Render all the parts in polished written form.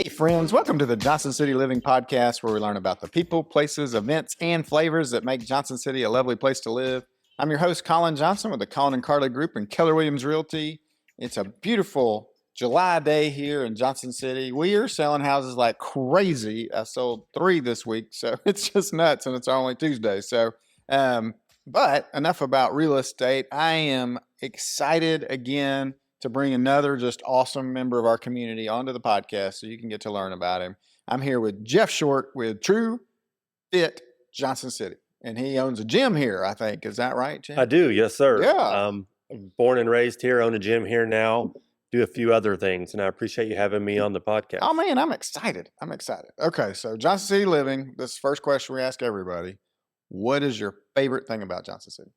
Hey friends, welcome to the Johnson City Living Podcast, where we learn about the people, places, events, and flavors that make Johnson City a lovely place to live. I'm your host, Colin Johnson, with the Colin and Carly Group and Keller Realty. It's a beautiful July day here in Johnson City. We are selling houses like crazy. I sold 3 this week, so it's just nuts, and it's only Tuesday. But enough about real estate. I am excited again to bring another just awesome member of our community onto the podcast so you can get to learn about him. I'm here with Jeff Short with True Fit Johnson City, and he owns a gym here, I think. Is that right, Jeff? I do, yes, sir. Yeah. Born and raised here, own a gym here now, do a few other things, and I appreciate you having me on the podcast. Oh, man, I'm excited. Okay, so Johnson City Living, this is the first question we ask everybody. What is your favorite thing about Johnson City?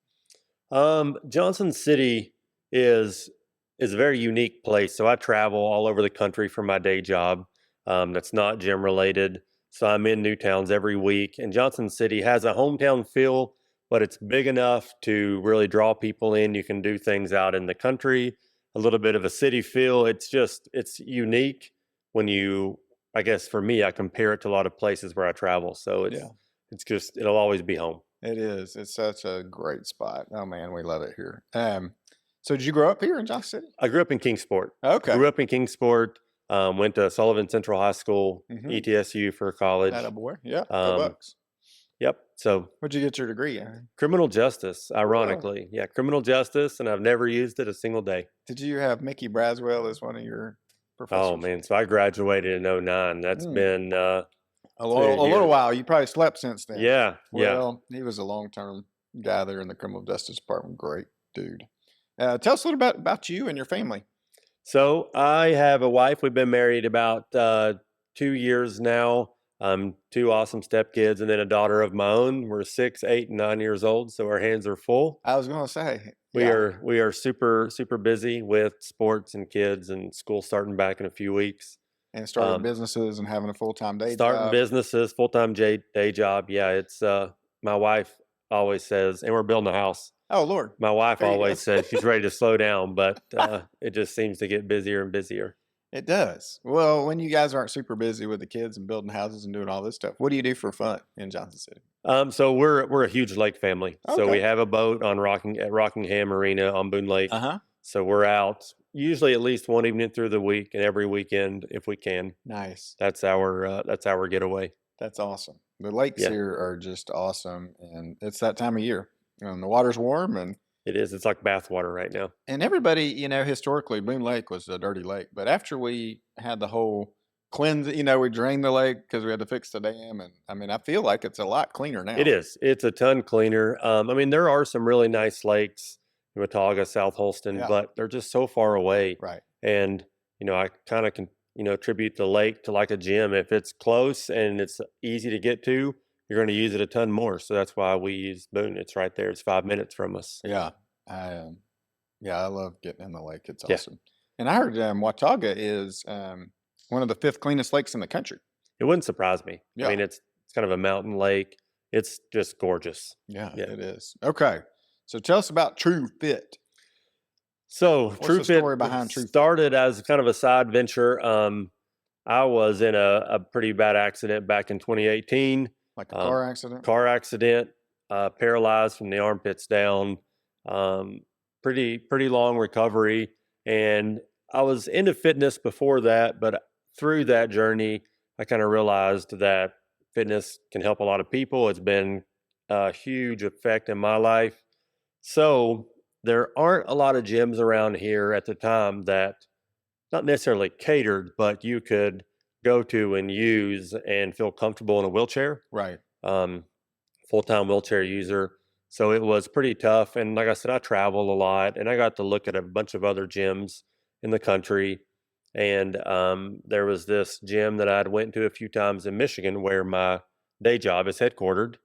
Johnson City is a very unique place. So I travel all over the country for my day job. That's not gym related. So I'm in new towns every week. And Johnson City has a hometown feel, but it's big enough to really draw people in. You can do things out in the country, a little bit of a city feel. It's unique when I guess for me, I compare it to a lot of places where I travel. So it'll always be home. It is. It's such a great spot. Oh man, we love it here. So did you grow up here in Johnson City? I grew up in Kingsport. Okay. Grew up in Kingsport. Went to Sullivan Central High School, ETSU for college. That a boy. Yeah. Go Bucks. Yep. So where'd you get your degree in? Criminal justice, ironically. Yeah, criminal justice, and I've never used it a single day. Did you have Mickey Braswell as one of your professors? Oh man, so I graduated in 2009. That's been a little while. You probably slept since then. Yeah. Well, he was a long-term guy there in the criminal justice department. Great dude. Tell us a little bit about you and your family. So I have a wife. We've been married about 2 years now. 2 awesome stepkids, and then a daughter of my own. We're 6, 8, and 9 years old, so our hands are full. I was going to say we are super busy with sports and kids and school starting back in a few weeks. And starting businesses and having a full-time day job. Starting businesses, full-time day job. Yeah, it's my wife always says, and we're building a house. Oh, Lord. My wife always says she's ready to slow down, but it just seems to get busier and busier. It does. Well, when you guys aren't super busy with the kids and building houses and doing all this stuff, what do you do for fun in Johnson City? So we're a huge lake family. Okay. So we have a boat on at Rockingham Marina on Boone Lake. So we're out usually at least one evening through the week and every weekend if we can. Nice. That's our getaway. That's awesome. The lakes here are just awesome, and it's that time of year. And the water's warm, and it is. It's like bath water right now. And everybody, historically, Boone Lake was a dirty lake. But after we had the whole cleanse, we drained the lake because we had to fix the dam. And I feel like it's a lot cleaner now. It is. It's a ton cleaner. There are some really nice lakes in Watauga, South Holston, but they're just so far away. Right. And, I kind of can, attribute the lake to like a gym. If it's close and it's easy to get to, you're going to use it a ton more. So that's why we use Boone. It's right there. It's 5 minutes from us. Yeah. I love getting in the lake. It's awesome. And I heard Watauga is one of the 5th cleanest lakes in the country. It wouldn't surprise me. Yeah. It's kind of a mountain lake. It's just gorgeous. Yeah, it is. Okay. So tell us about True Fit. So What's True the Fit story behind True Fit? Started as kind of a side venture. I was in a pretty bad accident back in 2018. Like a car accident? Car accident, paralyzed from the armpits down. Pretty long recovery. And I was into fitness before that, but through that journey, I kind of realized that fitness can help a lot of people. It's been a huge effect in my life. So there aren't a lot of gyms around here at the time that not necessarily catered, but you could go to and use and feel comfortable in a wheelchair. Right. Full-time wheelchair user. So it was pretty tough. And like I said, I travel a lot, and I got to look at a bunch of other gyms in the country. And there was this gym that I'd went to a few times in Michigan where my day job is headquartered,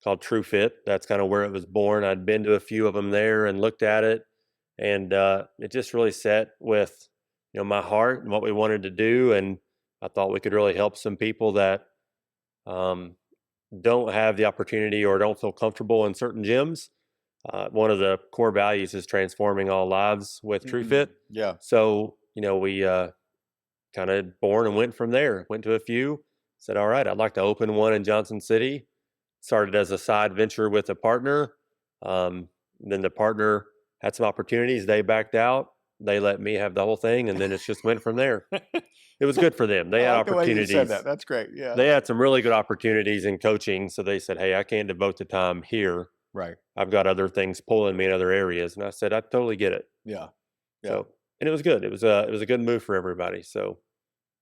called True Fit. That's kind of where it was born. I'd been to a few of them there and looked at it. And it just really set with, my heart and what we wanted to do. And I thought we could really help some people that don't have the opportunity or don't feel comfortable in certain gyms. One of the core values is transforming all lives with True Fit. Yeah. So, we kind of born and went from there. Went to a few, said, all right, I'd like to open one in Johnson City. Started as a side venture with a partner. Then the partner had some opportunities. They backed out. They let me have the whole thing, and then it just went from there. It was good for them. They I had like the way you said opportunities. that. That's great. Yeah. They had some really good opportunities in coaching. So they said, hey, I can't devote the time here. Right. I've got other things pulling me in other areas. And I said, I totally get it. Yeah. Yeah. So, and it was good. It was a good move for everybody. So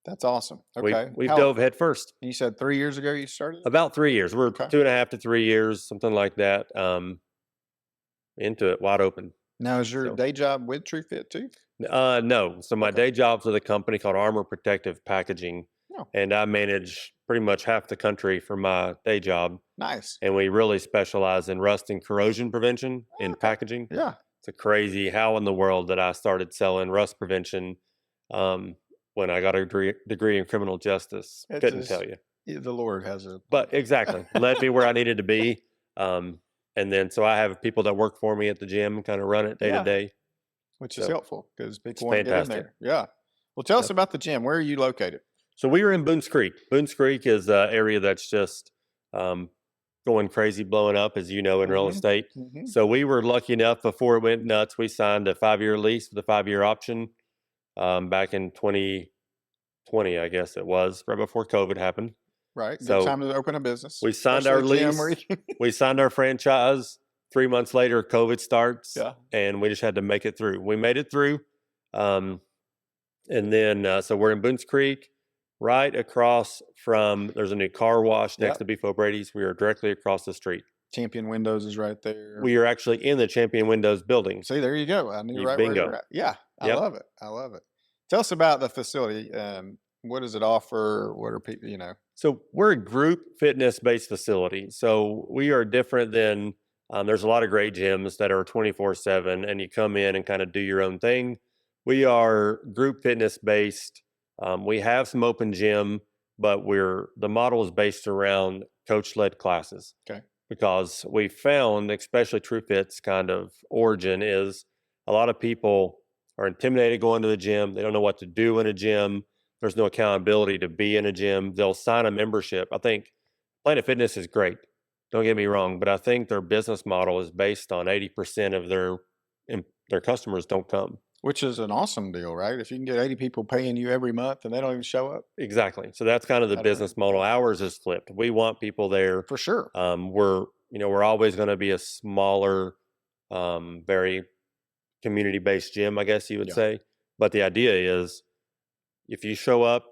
That's awesome. Okay. we dove head first. You said 3 years ago you started? About 3 years. We're Okay. 2.5 to 3 years, something like that. Into it, wide open. Now, is your So- day job with TrueFit too? No. So my Okay. day job's with a company called Armor Protective Packaging, Oh. and I manage pretty much half the country for my day job. Nice. And we really specialize in rust and corrosion prevention in Okay. packaging. Yeah. It's a crazy how in the world that I started selling rust prevention when I got a degree in criminal justice. It's Couldn't just- tell you. The Lord has a. But exactly, led me where I needed to be. And then so I have people that work for me at the gym, kind of run it day Yeah. to day. Which is So, helpful because people want to get in fantastic. there. Yeah. Well, tell us Yep. about the gym. Where are you located? So we were in Boones Creek. Boones Creek is an area that's just going crazy, blowing up, as you know, in real Mhm. estate. Mhm. So we were lucky enough before it went nuts, we signed a 5-year lease with a 5-year option back in 2020, I guess it was, right before COVID happened. Right. Good So time to open a business. we signed our especially a gym where lease. you can- We signed our franchise. 3 months later, COVID starts, Yeah. and we just had to make it through. We made it through. And then, so we're in Boones Creek, right across from, there's a new car wash next Yep. to Beef O'Brady's. We are directly across the street. Champion Windows is right there. We are actually in the Champion Windows building. See, there you go. I knew You right where bingo. you're at. Yeah. I Yep. love it. I love it. Tell us about the facility. What does it offer? What are people, So we're a group fitness-based facility. So we are different than, there's a lot of great gyms that are 24/7 and you come in and kind of do your own thing. We are group fitness-based. We have some open gym, but the model is based around coach-led classes. Okay. Because we found, especially TrueFit's kind of origin is a lot of people are intimidated going to the gym. They don't know what to do in a gym. There's no accountability to be in a gym. They'll sign a membership. I think Planet Fitness is great. Don't get me wrong, but I think their business model is based on 80% of their customers don't come. which is an awesome deal, right? If you can get 80 people paying you every month and they don't even show up, Exactly. So that's kind of the That'd business model. Ours is flipped. We want people there. for sure. We're always going to be a smaller, very community-based gym, I guess you would Yeah. say. But the idea is, if you show up,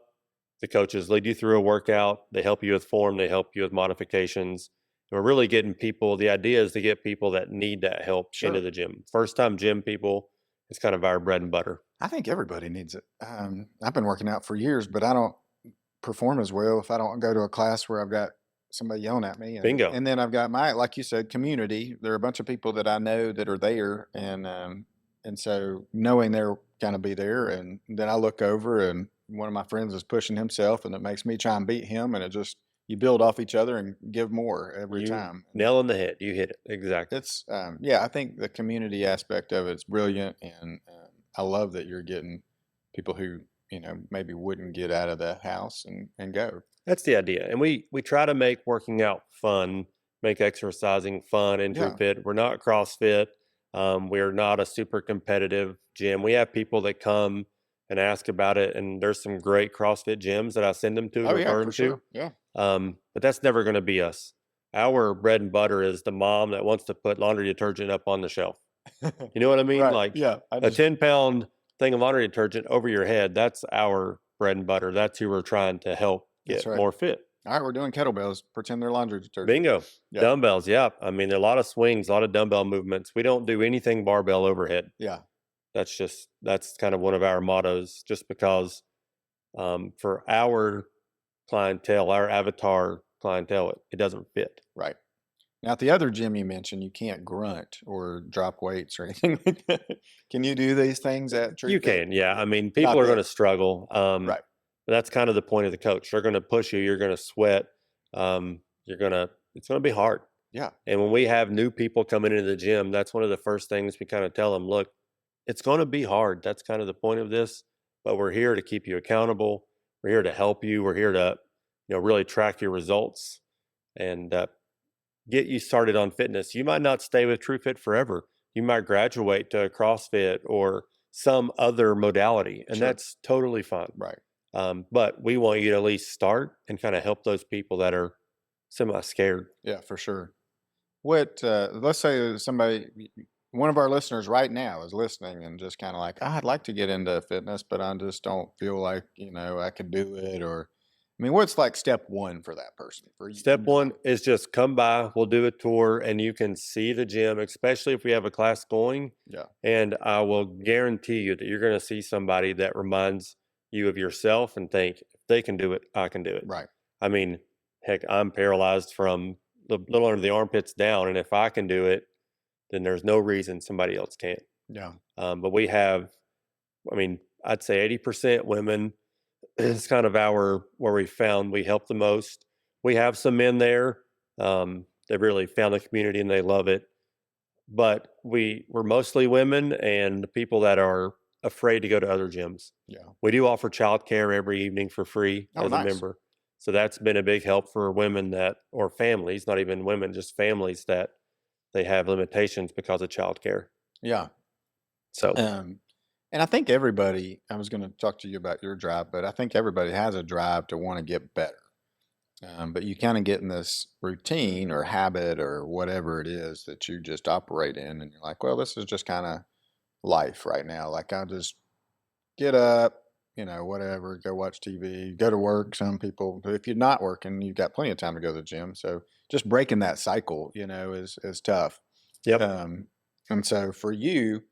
the coaches lead you through a workout. They help you with form. They help you with modifications. And we're really getting people. The idea is to get people that need that help into Sure. the gym. First-time gym people. It's kind of our bread and butter. I think everybody needs it. I've been working out for years, but I don't perform as well if I don't go to a class where I've got somebody yelling at me. Bingo. And then I've got like you said, community. There are a bunch of people that I know that are there, and so knowing they're going to be there, and then I look over and one of my friends is pushing himself, and it makes me try and beat him, and it just you build off each other and give more every You time. nail on the head. You hit it. Exactly. It's I think the community aspect of it's brilliant, and I love that you're getting people who maybe wouldn't get out of the house and go. That's the idea. And we try to make working out fun, make exercising fun in Yeah. TrueFit. We're not CrossFit. We're not a super competitive gym. We have people that come and ask about it, and there's some great CrossFit gyms that I send them to and Oh yeah, refer for them sure. to. Yeah, But that's never going to be us. Our bread and butter is the mom that wants to put laundry detergent up on the shelf. You know what I mean? right. Like Yeah, I a just, 10-pound thing of laundry detergent over your head. That's our bread and butter. That's who we're trying to help That's get right. more fit. all right. We're doing kettlebells. Pretend they're laundry detergent. Bingo. Yeah. Dumbbells. Yeah. I mean, there are a lot of swings, a lot of dumbbell movements. We don't do anything barbell overhead. Yeah, That's kind of one of our mottos, just because for our clientele, our avatar clientele, it doesn't fit. right. Now at the other gym you mentioned, you can't grunt or drop weights or anything like that. Can you do these things at True You Fit? can. Yeah. I mean, people are there. going to struggle. Right. But that's kind of the point of the coach. They're going to push you. You're going to sweat. It's going to be hard. Yeah. And when we have new people coming into the gym, that's one of the first things we kind of tell them, look, it's going to be hard. That's kind of the point of this, but we're here to keep you accountable. We're here to help you. We're here to, really track your results and get you started on fitness. You might not stay with TrueFit forever. You might graduate to CrossFit or some other modality, and Sure. that's totally fine. Right. But we want you to at least start and kind of help those people that are semi-scared. Yeah, for sure. What, let's say one of our listeners right now is listening and just kind of like, I'd like to get into fitness, but I just don't feel like, I could do it. Or, I mean, what's like step one for that person? For you? Step one is just come by. We'll do a tour and you can see the gym, especially if we have a class going. Yeah. And I will guarantee you that you're going to see somebody that reminds you of yourself and think, if they can do it, I can do it. Right. I mean, heck, I'm paralyzed from the little under the armpits down. And if I can do it, then there's no reason somebody else can't. Yeah. But we have, I'd say 80% women is kind of where we found we help the most. We have some men there. They've really found the community and they love it. But we're mostly women and people that are afraid to go to other gyms. Yeah. We do offer childcare every evening for free as nice. a member. So that's been a big help for women or families, not even women, just families that they have limitations because of childcare. Yeah. So, and I think everybody, I was going to talk to you about your drive, but I think everybody has a drive to want to get better. But you kind of get in this routine or habit or whatever it is that you just operate in. And you're like, well, this is just kind of life right now. Like I'll just get up, whatever, go watch TV, go to work. Some people, if you're not working, you've got plenty of time to go to the gym. So just breaking that cycle, is tough. yep. And so for you,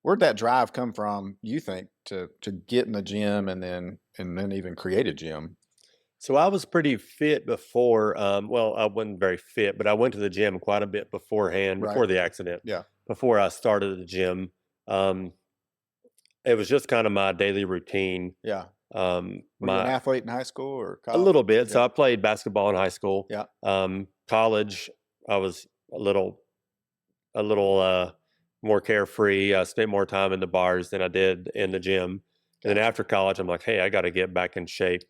where'd that drive come from, you think, to get in the gym and then even create a gym? So I was pretty fit before. Well, I wasn't very fit, but I went to the gym quite a bit beforehand, Right. before the accident. Yeah. Before I started the gym, it was just kind of my daily routine. Yeah. Were you an athlete in high school or college? A little bit. Yeah. So I played basketball in high school. Yeah. College, I was a little more carefree. I spent more time in the bars than I did in the gym. And then after college, I'm like, hey, I got to get back in shape.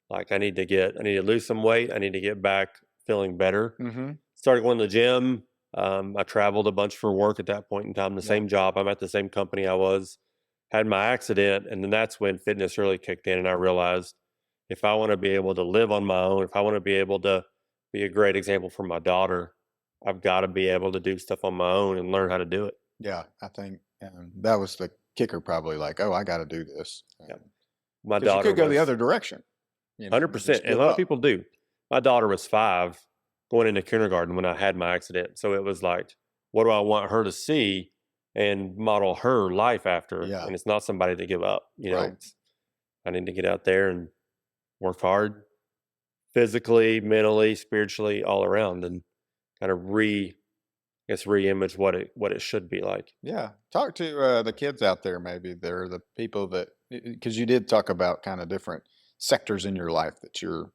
Like I need to lose some weight. I need to get back feeling better. Mm-hmm. Started going to the gym. I traveled a bunch for work at that point in time, the same job. I'm at the same company I was, had my accident. And then that's when fitness really kicked in. And I realized if I want to be able to live on my own, if I want to be able to be a great example for my daughter, I've got to be able to do stuff on my own and learn how to do it. Yeah. I think that was the kicker, probably like, oh, I got to do this. My daughter you could go the other direction. 100%. And a lot of people do. My daughter was 5 going into kindergarten when I had my accident. So it was like, what do I want her to see and model her life after? Yeah. And it's not somebody to give up. Right. I need to get out there and work hard physically, mentally, spiritually, all around, and kind of re-image what it should be like. Yeah. Talk to the kids out there. Maybe they're the people that, because you did talk about kind of different sectors in your life that you're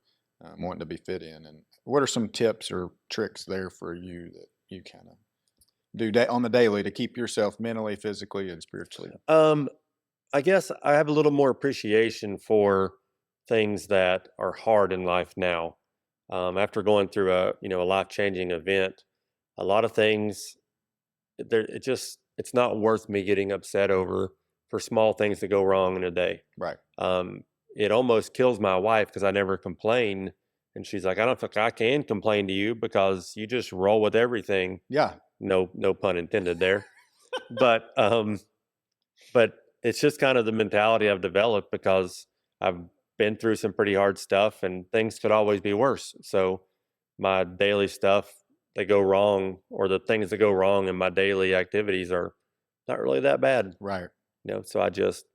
wanting to be fit in. And what are some tips or tricks there for you that you kind of do on the daily to keep yourself mentally, physically, and spiritually? I guess I have a little more appreciation for things that are hard in life now. After going through a life-changing event, a lot of things it's not worth me getting upset over for small things that go wrong in a day. Right. It almost kills my wife because I never complain, and she's like, I don't think I can complain to you because you just roll with everything. Yeah. No pun intended there. but it's just kind of the mentality I've developed because I've been through some pretty hard stuff and things could always be worse. So my daily stuff that go wrong, or the things that go wrong in my daily activities, are not really that bad. Right. So I just,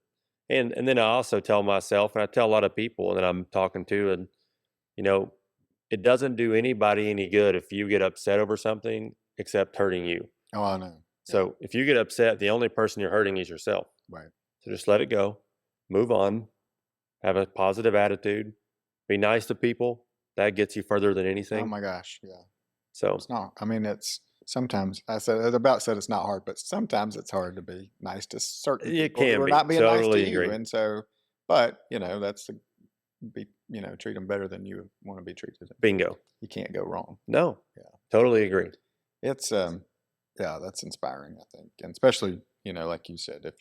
and then I also tell myself, and I tell a lot of people that I'm talking to, and it doesn't do anybody any good if you get upset over something except hurting you. Oh, I know. So if you get upset, the only person you're hurting is yourself. Right. So just let it go, move on, have a positive attitude, be nice to people. That gets you further than anything. Oh my gosh. Yeah. So It's not, I mean, it's sometimes I said it's not hard, but sometimes it's hard to be nice to certain It people who can are be. not being nice to Totally you. agree. And so, but that's treat them better than you want to be treated. Bingo. You can't go wrong. No. Yeah. Totally agree. It's yeah, that's inspiring, I think. And especially, like you said, if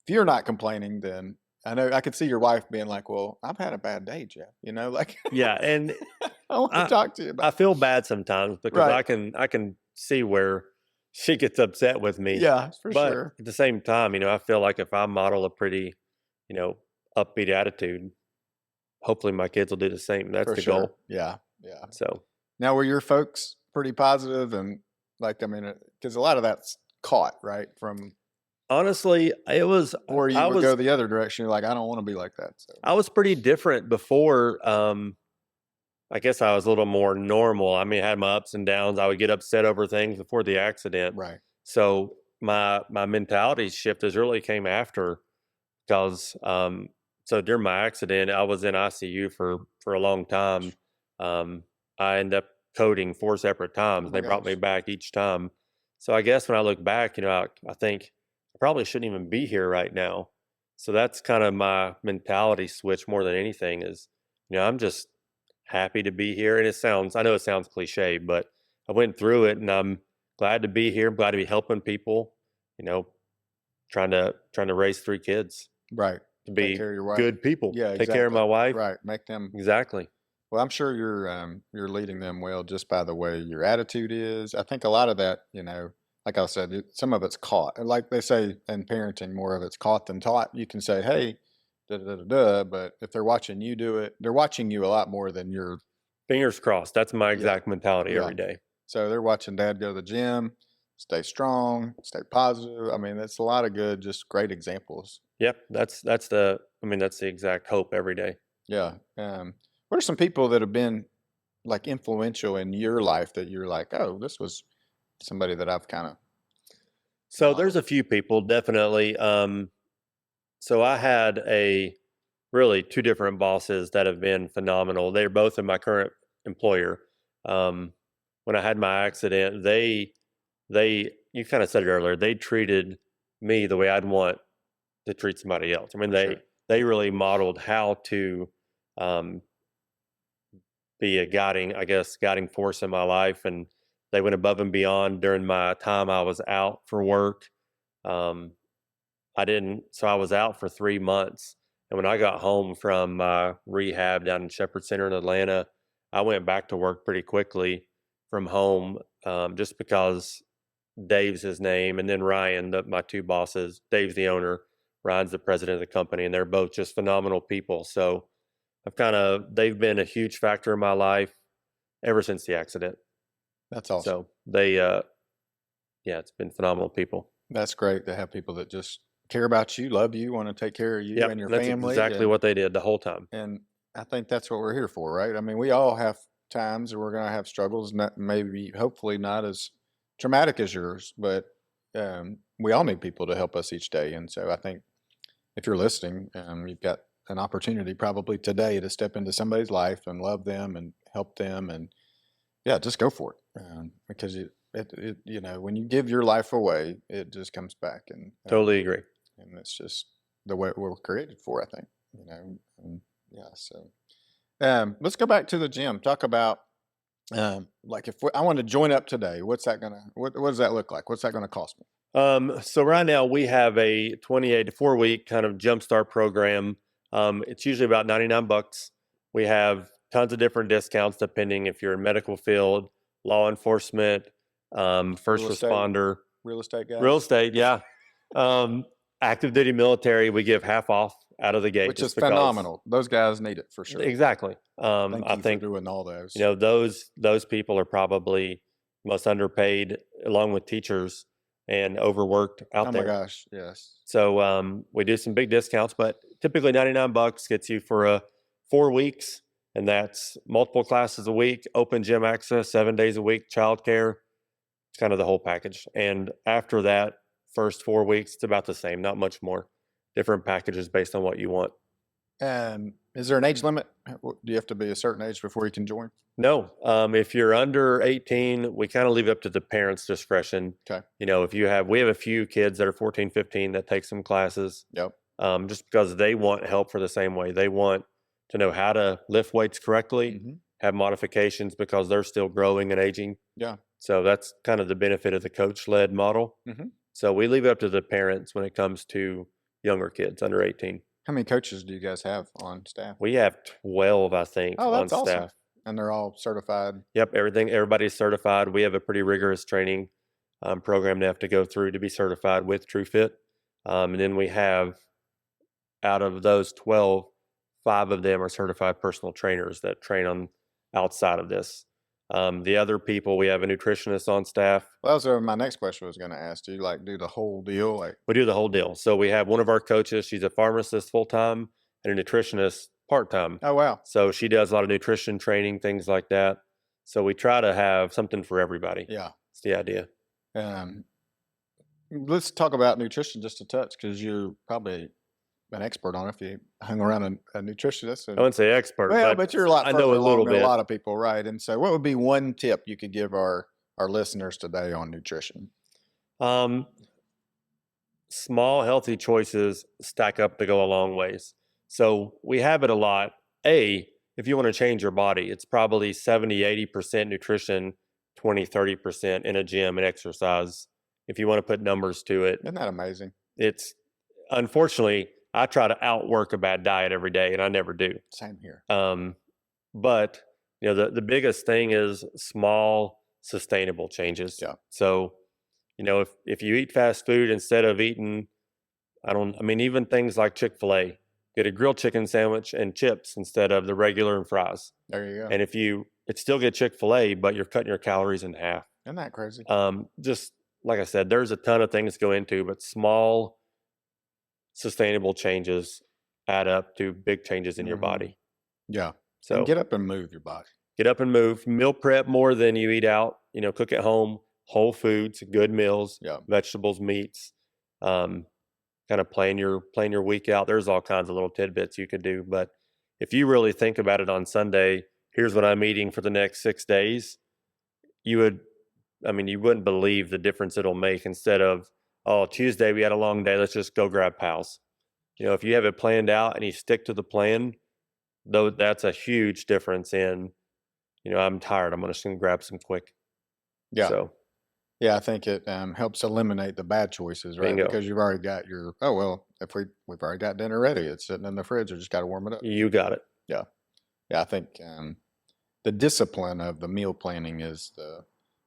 you're not complaining, then I know I could see your wife being like, well, I've had a bad day, Jeff. Like Yeah, and I want to talk to you about I feel bad sometimes because Right. I can see where she gets upset with me. Yeah, for But sure. at the same time, I feel like if I model a pretty, upbeat attitude, hopefully my kids will do the same. That's For the sure. goal. Yeah. Yeah. So Now, were your folks pretty positive and because a lot of that's caught, right? honestly, it was Or you I would go was the other direction. You're like, I don't want to be like that. So, I was pretty different before. I guess I was a little more normal. I mean, I had my ups and downs. I would get upset over things before the accident. right. So my mentality shift has really came after because so during my accident, I was in ICU for a long time. I ended up coding 4 separate times. Oh my They brought me gosh. back each time. So I guess when I look back, I think I probably shouldn't even be here right now. So that's kind of my mentality switch more than anything is, I'm just happy to be here. And I know it sounds cliche, but I went through it and I'm glad to be here. I'm glad to be helping people, you know, trying to raise 3 kids Right. to Take be care of your wife. good people. Yeah, Take care of my wife. Right. Make them. Exactly. Well, I'm sure you're leading them well just by the way your attitude is. I think a lot of that, like I said, some of it's caught. Like they say in parenting, more of it's caught than taught. You can say, "Hey, da da da da," but if they're watching you do it, they're watching you a lot more than you're. Fingers crossed. That's my Yeah. exact mentality Yeah. every day. So they're watching dad go to the gym, stay strong, stay positive. I mean, that's a lot of good, just great examples. Yep. That's the exact hope every day. Yeah. What are some people that have been like influential in your life that you're like, oh, this was somebody that I've kind of So there's a few people definitely. So I had really 2 different bosses that have been phenomenal. They're both in my current employer. When I had my accident, they you kind of said it earlier. They treated me the way I'd want to treat somebody else. I mean, For sure. they really modeled how to um, be a guiding force in my life, and they went above and beyond during my time I was out for work. Um, so I was out for 3 months. And when I got home from rehab down in Shepherd Center in Atlanta, I went back to work pretty quickly from home, just because Dave's his name. And then Ryan, my 2 bosses, Dave's the owner, Ryan's the president of the company, and they're both just phenomenal people. So they've been a huge factor in my life ever since the accident. That's awesome. So yeah, it's been phenomenal people. That's great to have people that just care about you, love you, want to take care of you and your That's family. exactly what they did the whole time. And I think that's what we're here for, right? I mean, we all have times that we're going to have struggles, not maybe, hopefully not as traumatic as yours, but we all need people to help us each day. And so I think if you're listening, you've got an opportunity probably today to step into somebody's life and love them and help them. And yeah, just go for it. Because when you give your life away, it just comes back. And Totally agree. and it's just the way we're created for, I think, and yeah. So, let's go back to the gym. Talk about, like if I want to join up today, what does that look like? What's that going to cost me? So right now we have a 28 to 4 week kind of jumpstart program. It's usually about $99. We have tons of different discounts depending if you're in medical field, law enforcement, first responder, Real estate guys, real estate. Yeah. Active duty military, we give half off out of the gate, which is phenomenal. Those guys need it for sure. Exactly. Thank I you think for doing all those. those people are probably most underpaid, along with teachers, and overworked out there. Oh my gosh, yes. So we do some big discounts, but typically $99 gets you for 4 weeks, and that's multiple classes a week, open gym access, 7 days a week, childcare. It's kind of the whole package. And after that, first 4 weeks, it's about the same, not much more. Different packages based on what you want. Is there an age limit? Do you have to be a certain age before you can join? No, if you're under 18, we kind of leave it up to the parents' discretion. Okay. You know, we have a few kids that are 14, 15 that take some classes, Yep. just because they want help for the same way. They want to know how to lift weights correctly, Mm-hmm. have modifications because they're still growing and aging. Yeah. So that's kind of the benefit of the coach-led model. Mm-hmm. So we leave it up to the parents when it comes to younger kids under 18. How many coaches do you guys have on staff? We have 12, I think, Oh, on that's awesome. staff. And they're all certified. Yep, everybody's certified. We have a pretty rigorous training program they have to go through to be certified with TrueFit. And then we have, out of those 12, 5 of them are certified personal trainers that train on outside of this. The other people, we have a nutritionist on staff. Well, that was my next question was going to ask. Do you like do the whole deal? Like, We do the whole deal. So we have one of our coaches, she's a pharmacist full-time and a nutritionist part-time. oh wow, So she does a lot of nutrition training, things like that. So we try to have something for everybody. yeah. It's the idea. Let's talk about nutrition just a touch because you're probably an expert on it if you hung around a nutritionist. I wouldn't say expert, Well, but you're a lot I further know a along little than bit. a lot of people, right? And so, what would be one tip you could give our listeners today on nutrition? Small, healthy choices stack up to go a long ways. So we have it a lot. If you want to change your body, it's probably 70, 80% nutrition, 20, 30% in a gym and exercise. If you want to put numbers to it, Isn't that amazing? it's unfortunately, I try to outwork a bad diet every day and I never do. Same here. But you know, the biggest thing is small, sustainable changes. Yeah. So, you know, if you eat fast food instead of eating, even things like Chick-fil-A, get a grilled chicken sandwich and chips instead of the regular and fries. There you go. And it's still get Chick-fil-A, but you're cutting your calories in half. Isn't that crazy? Just like I said, there's a ton of things to go into, but small, sustainable changes add up to big changes in your body. Yeah. So And get up and move your body. get up and move. Meal prep more than you eat out. You know, cook at home, whole foods, good meals, Yeah. vegetables, meats. Kind of plan your week out. There's all kinds of little tidbits you could do. But if you really think about it on Sunday, here's what I'm eating for the next 6 days, you wouldn't believe the difference it'll make instead of, oh, Tuesday we had a long day, let's just go grab pals. You know, if you have it planned out and you stick to the plan, though, that's a huge difference in, you know, I'm tired, I'm just going to grab some quick. Yeah. So, Yeah, I think it helps eliminate the bad choices, right? Bingo. Because you've already got your, oh, well, if we've already got dinner ready, it's sitting in the fridge, we just got to warm it up. you got it. Yeah, I think the discipline of the meal planning is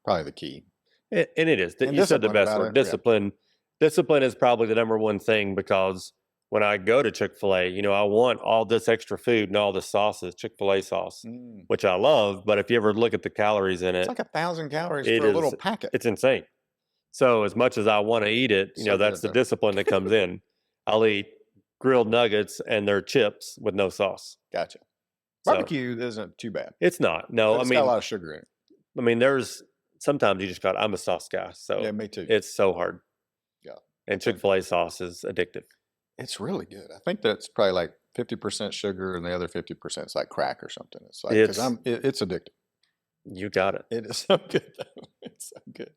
probably the key. And it is. And You said the discipline best about word. it, yeah. Discipline. Discipline is probably the number one thing because when I go to Chick-fil-A, you know, I want all this extra food and all the sauces, Chick-fil-A sauce, which I love. But if you ever look at the calories in It's it, like 1,000 calories It for a is- little packet. it's insane. So as much as I want to eat it, you So know, that's good, the though. discipline that comes in. I'll eat grilled nuggets and their chips with no sauce. Gotcha. So, Barbecue isn't too bad. it's not. No, But it's got a lot of sugar in it. there's sometimes you just got, I'm a sauce guy. So Yeah, me too. it's so hard. Yeah. And Chick-fil-A sauce is addictive. It's really good. I think that's probably like 50% sugar and the other 50% is like crack or something. It's like, it's addictive. You got it. It is so good though. It's so good.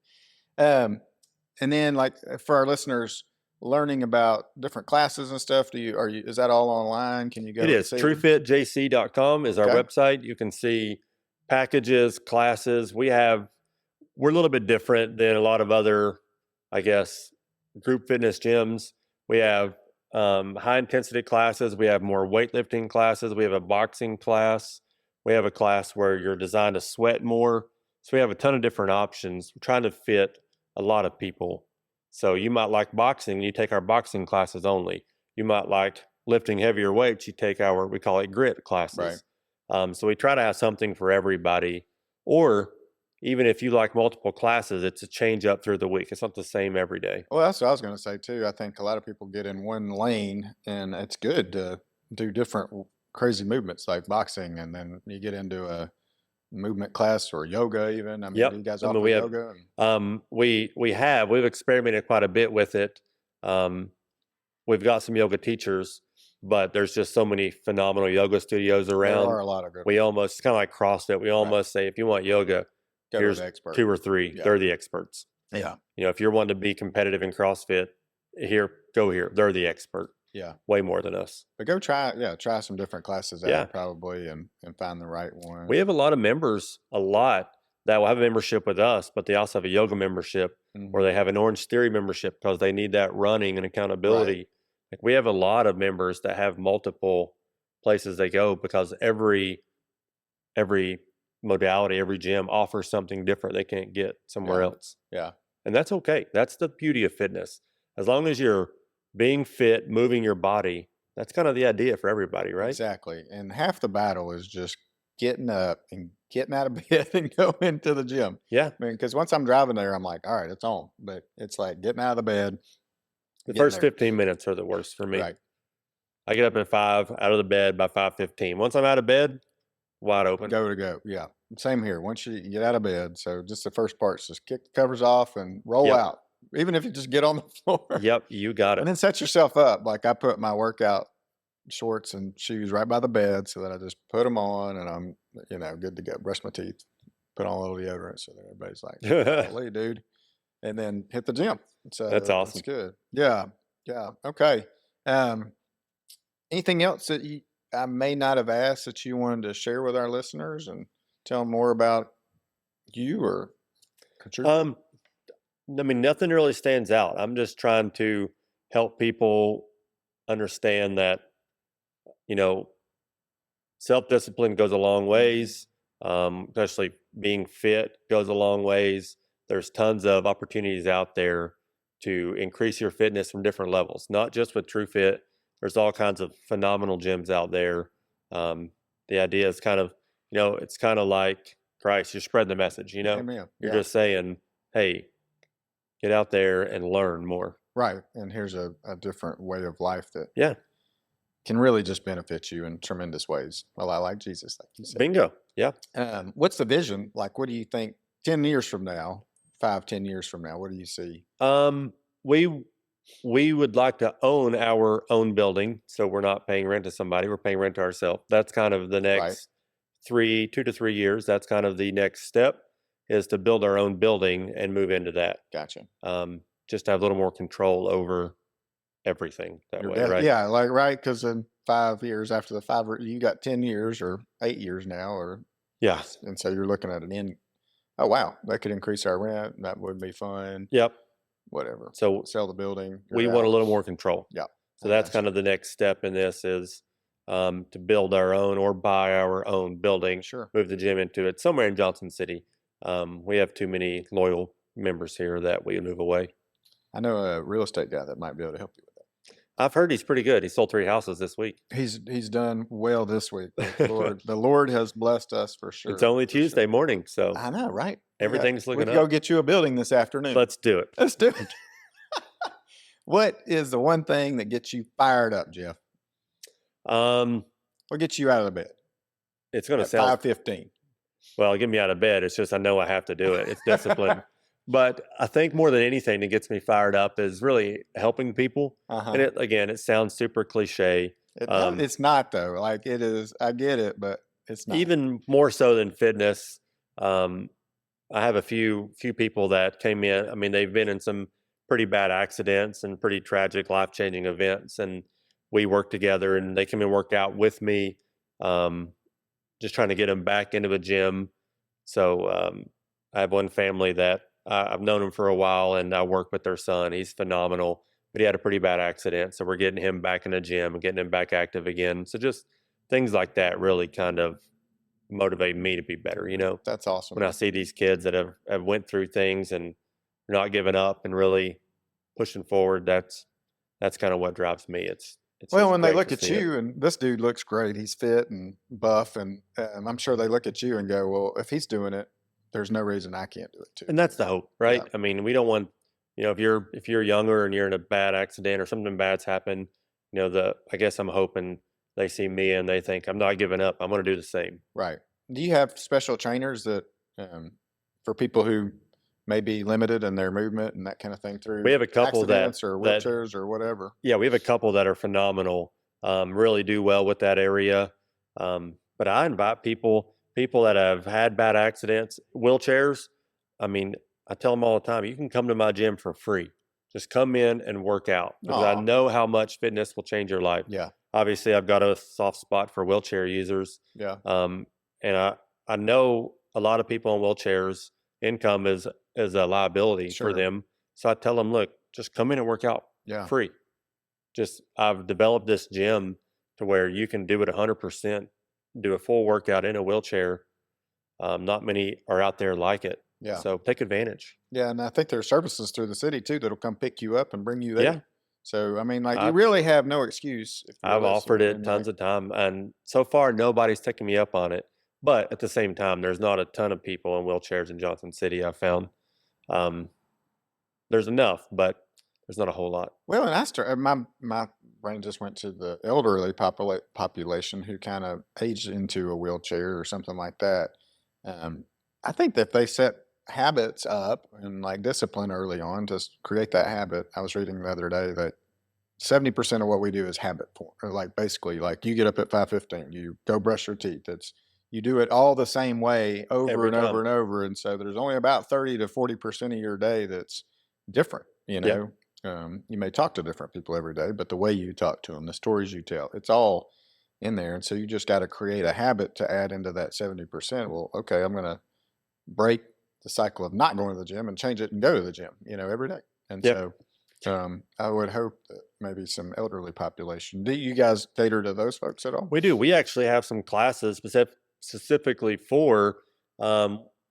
And then like for our listeners learning about different classes and stuff, is that all online? Can you go? It is. TrueFitJC.com is our Okay. website. You can see packages, classes. We're a little bit different than a lot of other, I guess, group fitness gyms. We have high intensity classes. We have more weightlifting classes. We have a boxing class. We have a class where you're designed to sweat more. So we have a ton of different options. We're trying to fit a lot of people. So you might like boxing, you take our boxing classes only. You might like lifting heavier weights, you take we call it grit classes. Right. So we try to have something for everybody. Or even if you like multiple classes, it's a change up through the week. It's not the same every day. Well, that's what I was going to say too. I think a lot of people get in one lane and it's good to do different crazy movements like boxing. And then you get into a movement class or yoga even. I mean, Yep. you guys I mean, offer we have- yoga? We've experimented quite a bit with it. We've got some yoga teachers. but there's just so many phenomenal yoga studios There around. are a lot of good We ones. almost kind of like CrossFit. We almost say, if you want yoga, Go to here's an expert. 2 or 3. Yeah. They're the experts. Yeah. If you're wanting to be competitive in CrossFit, go here. They're the expert. Yeah. Way more than us. But go try some different classes out Yeah. probably and find the right one. We have a lot of members, that will have a membership with us, but they also have a yoga membership or they have an Orange Theory membership because they need that running and accountability. Like we have a lot of members that have multiple places they go because every modality, every gym offers something different they can't get somewhere else. Yeah. And that's okay. That's the beauty of fitness. As long as you're being fit, moving your body, that's kind of the idea for everybody, right? Exactly. And half the battle is just getting up and getting out of bed and going to the gym. Yeah. I mean, because once I'm driving there, I'm like, all right, it's on. But it's like getting out of the bed. The getting first there. 15 minutes are the worst for me. Right. I get up at 5, out of the bed by 5:15. Once I'm out of bed, wide open. Go. Yeah. Same here. Once you get out of bed. So just the first part's just kick the covers off and roll Yep. out. Even if you just get on the floor. Yep, you got it. And then set yourself up. Like I put my workout shorts and shoes right by the bed so that I just put them on and I'm, good to go. Brush my teeth, put on a little deodorant so that everybody's like, holy dude. And then hit the gym. So That's awesome. That's good. Yeah. Yeah. Okay. Anything else that I may not have asked that you wanted to share with our listeners and tell them more about you or contribute? I mean, nothing really stands out. I'm just trying to help people understand that, self-discipline goes a long ways, especially being fit goes a long ways. There's tons of opportunities out there to increase your fitness from different levels, not just with TrueFit. There's all kinds of phenomenal gyms out there. The idea is kind of, it's kind of like Christ. You're spreading the message, Amen. You're just saying, hey, get out there and learn more. Right. And here's a different way of life that Yeah. can really just benefit you in tremendous ways. A lot like Jesus, like you said. Bingo. Yeah. What's the vision? Like, what do you think 10 years from now, 5-10 years from now, what do you see? We would like to own our own building. So we're not paying rent to somebody. We're paying rent to ourselves. That's kind of the next 2 to 3 years. That's kind of the next step, is to build our own building and move into that. Gotcha. Just to have a little more control over everything that way, right? Yeah, right. Because in 5 years after the 5, you got 10 years or 8 years now, or yeah, and so you're looking at an end. Oh wow, that could increase our rent. That would be fun. Yep. Whatever. So sell the building. We want a little more control. Yeah. So that's kind of the next step in this is to build our own or buy our own building. Sure. Move the gym into it somewhere in Johnson City. We have too many loyal members here that we move away. I know a real estate guy that might be able to help you with that. I've heard he's pretty good. He sold 3 houses this week. He's done well this week. The Lord has blessed us for sure. It's only Tuesday morning, so I know, right? everything's We looking can up. go get you a building this afternoon. Let's do it. Let's do it. What is the one thing that gets you fired up, Jeff? What gets you out of the bed? It's going to At sound 5:15. well. Get me out of bed. It's just I know I have to do it. It's discipline. But I think more than anything that gets me fired up is really helping people. Uh-huh. And it sounds super cliche. It's not though. Like it is. I get it, but it's not. Even more so than fitness. I have a few people that came in. I mean, they've been in some pretty bad accidents and pretty tragic, life-changing events, and we work together. And they come and work out with me, just trying to get them back into a gym. So I have one family that I've known him for a while, and I work with their son. He's phenomenal, but he had a pretty bad accident. So we're getting him back in the gym and getting him back active again. So just things like that really kind of motivate me to be better, That's awesome. when I see these kids that have went through things and are not giving up and really pushing forward, that's kind of what drives me. It's Well, just when they great look to at see it. you, and this dude looks great, he's fit and buff, and I'm sure they look at you and go, well, if he's doing it, there's no reason I can't do it too. And that's the hope, right? Yeah. I mean, we don't want, if you're younger and you're in a bad accident or something bad's happened, I guess I'm hoping they see me and they think I'm not giving up. I'm going to do the same. Right. Do you have special trainers that for people who may be limited in their movement and that kind of thing through We have a couple accidents or wheelchairs or whatever? Yeah, we have a couple that are phenomenal. really do well with that area. But I invite people that have had bad accidents, wheelchairs. I mean, I tell them all the time, you can come to my gym for free. Just come in and work out because I Aw, know how much fitness will change your life. yeah, Obviously, I've got a soft spot for wheelchair users. yeah, And I know a lot of people in wheelchairs, income is a liability for sure, them. So I tell them, look, just come in and work out yeah, free. Just I've developed this gym to where you can do it 100%, do a full workout in a wheelchair. Not many are out there like it. yeah. So take advantage. Yeah, and I think there are services through the city too that'll come pick you up and bring you Yeah. there. So, I mean, like, you I've really have no excuse if you're I've offered listening it and you're like, tons of time, and so far nobody's taken me up on it. But at the same time, there's not a ton of people in wheelchairs in Johnson City. I found um, there's enough, but there's not a whole lot. well, and my brain just went to the elderly population who kind of aged into a wheelchair or something like that. Um, I think that if they set habits up and like discipline early on to create that habit. I was reading the other day that 70% of what we do is habit form, or like basically like you get up at 5:15, you go brush your teeth. It's you do it all the same way over Every and over time. and over. And so there's only about 30 to 40% of your day that's different, you Yep. know. You may talk to different people every day, but the way you talk to them, the stories you tell, it's all in there. And so you just got to create a habit to add into that 70%. Well, okay, I'm going to break the cycle of not going to the gym and change it and go to the gym, every day. And Yep. so I would hope that maybe some elderly population. Do you guys cater to those folks at all? We do. We actually have some classes specifically for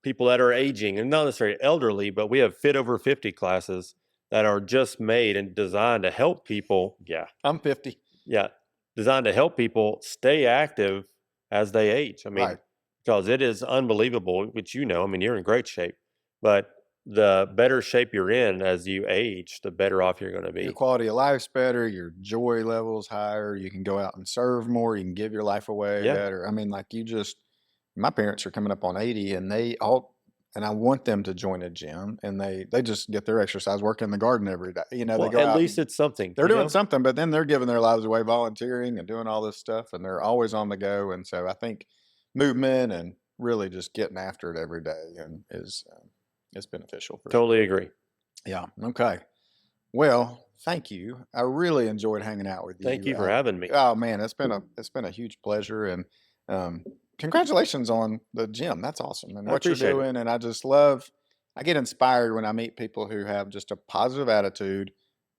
people that are aging and not necessarily elderly, but we have fit over 50 classes that are just made and designed to help people. Yeah. I'm 50. Yeah. Designed to help people stay active as they age. I mean, Right. because it is unbelievable, which I mean, you're in great shape, but the better shape you're in as you age, the better off you're going to Your be. quality of life's better, your joy level's higher, you can go out and serve more, you can give your life away Yeah. better. I mean, like my parents are coming up on 80 and they all and I want them to join a gym and they just get their exercise work in the garden every day. They Well, go at out least it's something, they're doing something, but then they're giving their lives away volunteering and doing all this stuff and they're always on the go. And so I think movement and really just getting after it every day and is beneficial for sure. Totally agree. Yeah. Okay. Well, thank you. I really enjoyed hanging out with you. Thank you for having me. Oh man, it's been a huge pleasure and congratulations on the gym. That's awesome and I what you're appreciate it. doing. And I get inspired when I meet people who have just a positive attitude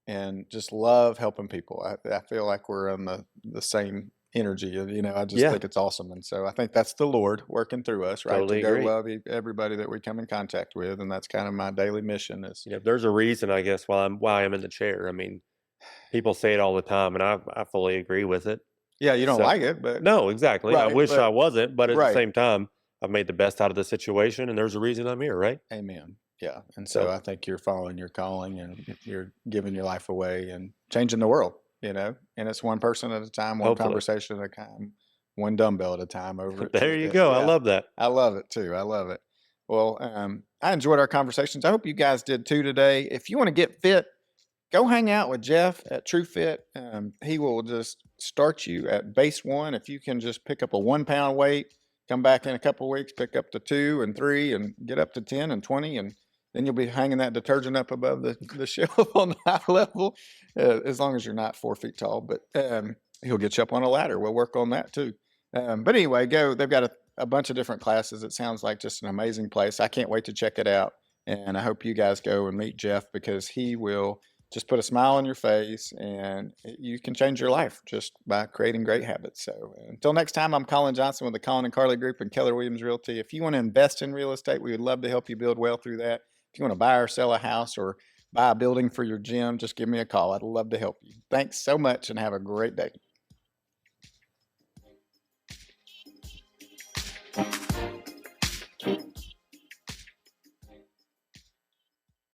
and just love helping people. I feel like we're on the same energy. I just Yeah. think it's awesome. And so I think that's the Lord working through us, right? Totally To go agree. love everybody that we come in contact with. And that's kind of my daily mission is There's a reason, I guess, why I'm in the chair. I mean, people say it all the time, and I fully agree with it. yeah, you don't So like it, but no, exactly. I right, wish I but wasn't, but at the right. same time, I've made the best out of the situation, and there's a reason I'm here, right? Amen. Yeah. And so So I think you're following your calling and you're giving your life away and changing the world, and it's one person at a time, one hopefully, conversation at a time, one dumbbell at a time over at there you TrueFit. go. I Yeah. love that. I love it too. I love it. Well, I enjoyed our conversations. I hope you guys did too today. If you want to get fit, go hang out with Jeff at TrueFit. He will just start you at base one. If you can just pick up a 1 pound weight, come back in a couple of weeks, pick up to 2 and 3 and get up to 10 and 20. And then you'll be hanging that detergent up above the shelf on the high level, as long as you're not 4 feet tall. But he'll get you up on a ladder. We'll work on that too. But anyway, go. They've got a bunch of different classes. It sounds like just an amazing place. I can't wait to check it out. And I hope you guys go and meet Jeff because he will just put a smile on your face and you can change your life just by creating great habits. So until next time, I'm Colin Johnson with the Colin and Carly Group and Keller Williams Realty. If you want to invest in real estate, we would love to help you build wealth through that. If you want to buy or sell a house or buy a building for your gym, just give me a call. I'd love to help you. Thanks so much and have a great day.